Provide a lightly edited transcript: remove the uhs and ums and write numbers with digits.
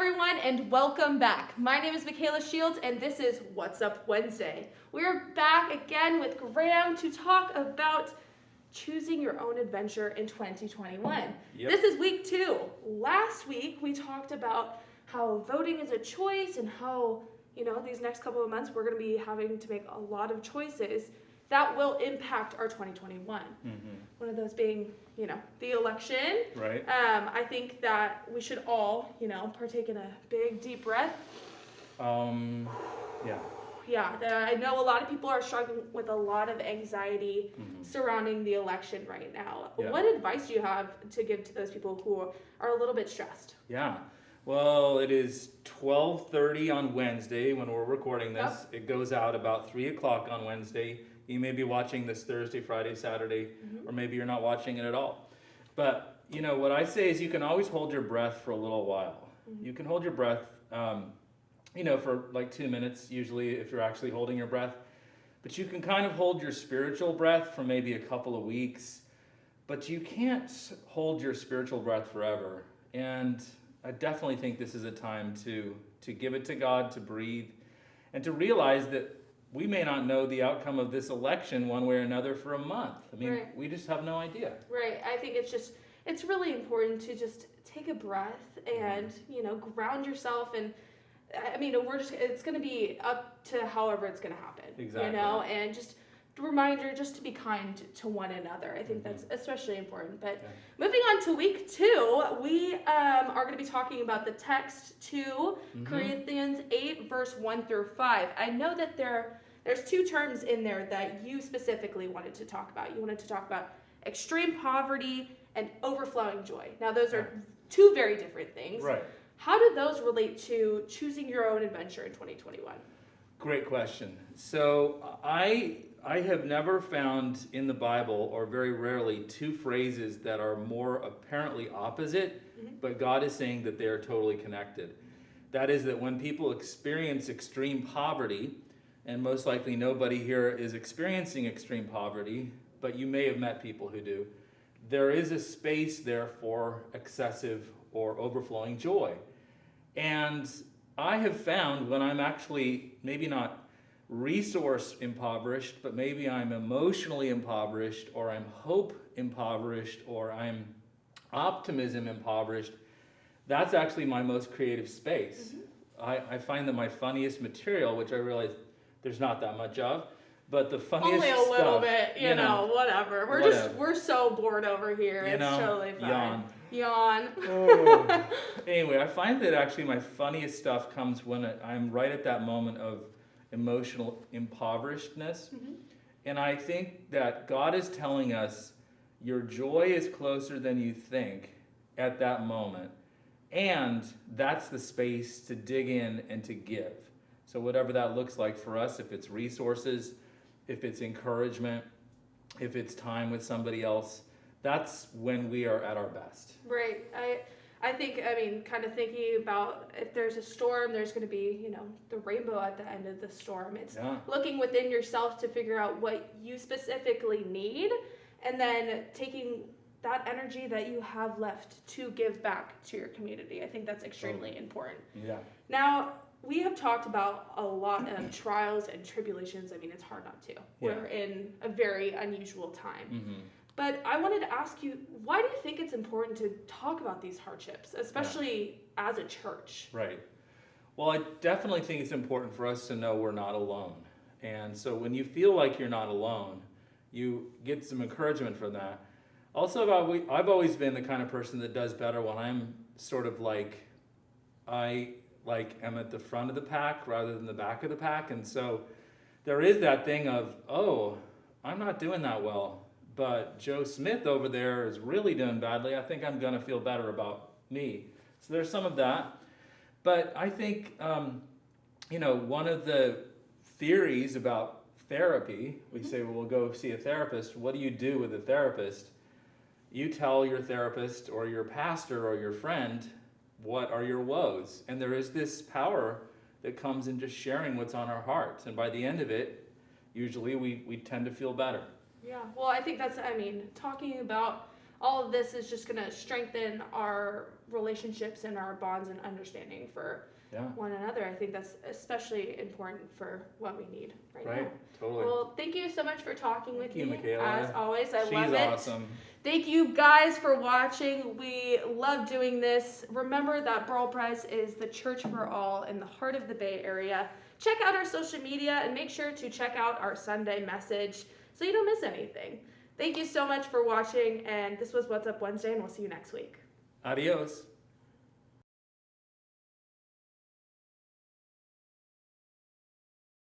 everyone, and welcome back. My name is Michaela Shields, and this is What's Up Wednesday. We're back again with Graham to talk about choosing your own adventure in 2021. Yep. This is week 2. Last week, we talked about how voting is a choice and how, these next couple of months, we're going to be having to make a lot of choices that will impact our 2021. Mm-hmm. One of those being, the election. Right. I think that we should all, partake in a big, deep breath. Yeah. Yeah, I know a lot of people are struggling with a lot of anxiety surrounding the election right now. Yeah. What advice do you have to give to those people who are a little bit stressed? Yeah. Well, it is 12:30 on Wednesday when we're recording this. Yep. It goes out about 3 o'clock on Wednesday. You may be watching this Thursday, Friday, Saturday, or maybe you're not watching it at all. But, what I say is you can always hold your breath for a little while. You can hold your breath, for like 2 minutes, usually, if you're actually holding your breath. But you can kind of hold your spiritual breath for maybe a couple of weeks. But you can't hold your spiritual breath forever. And I definitely think this is a time to give it to God, to breathe, and to realize that we may not know the outcome of this election one way or another for a month. I mean, Right. We just have no idea. Right. I think it's really important to just take a breath and, ground yourself. And it's going to be up to however it's going to happen. Exactly. And just a reminder just to be kind to one another. I think that's especially important. But moving on to week 2, we are going to be talking about the text to Corinthians 8, verse 1 through 5. I know that there's 2 terms in there that you specifically wanted to talk about. You wanted to talk about extreme poverty and overflowing joy. Now, those are 2 very different things. Right. How do those relate to choosing your own adventure in 2021? Great question. So I have never found in the Bible, or very rarely, 2 phrases that are more apparently opposite, but God is saying that they are totally connected. That is that when people experience extreme poverty, and most likely nobody here is experiencing extreme poverty, but you may have met people who do, there is a space there for excessive or overflowing joy. And I have found when I'm actually maybe not resource impoverished, but maybe I'm emotionally impoverished, or I'm hope impoverished, or I'm optimism impoverished, that's actually my most creative space. I find that my funniest material, which I realize there's not that much of, but the funniest Only a stuff, little bit, whatever. We're so bored over here. It's totally fine. Yawn. Oh. Anyway, I find that actually my funniest stuff comes when I'm right at that moment of emotional impoverishedness. And I think that God is telling us your joy is closer than you think at that moment. And that's the space to dig in and to give. So whatever that looks like for us, if it's resources, if it's encouragement, if it's time with somebody else, that's when we are at our best. Right. I think, kind of thinking about if there's a storm, there's going to be, the rainbow at the end of the storm. It's looking within yourself to figure out what you specifically need, and then taking that energy that you have left to give back to your community. I think that's extremely important. Yeah. Now, we have talked about a lot of trials and tribulations. It's hard not to. We're in a very unusual time. But I wanted to ask you, why do you think it's important to talk about these hardships, especially as a church? Right. Well, I definitely think it's important for us to know we're not alone. And so when you feel like you're not alone, you get some encouragement from that. Also, I've always been the kind of person that does better when I'm sort of am at the front of the pack rather than the back of the pack. And so there is that thing of, I'm not doing that well, but Joe Smith over there is really doing badly. I think I'm going to feel better about me. So there's some of that. But I think, one of the theories about therapy, we say, well, we'll go see a therapist. What do you do with a therapist? You tell your therapist or your pastor or your friend what are your woes. And there is this power that comes in just sharing what's on our hearts. And by the end of it, usually we tend to feel better. Yeah, well, I think that's, talking about all of this is just going to strengthen our relationships and our bonds and understanding for one another. I think that's especially important for what we need right now. Totally. Well, thank you so much for talking with me. Michaela. As always, I love it. She's awesome. Thank you guys for watching. We love doing this. Remember that burlpres is the church for all in the heart of the Bay Area. Check out our social media and make sure to check out our Sunday message so you don't miss anything. Thank you so much for watching, and this was What's Up Wednesday, and we'll see you next week. Adios.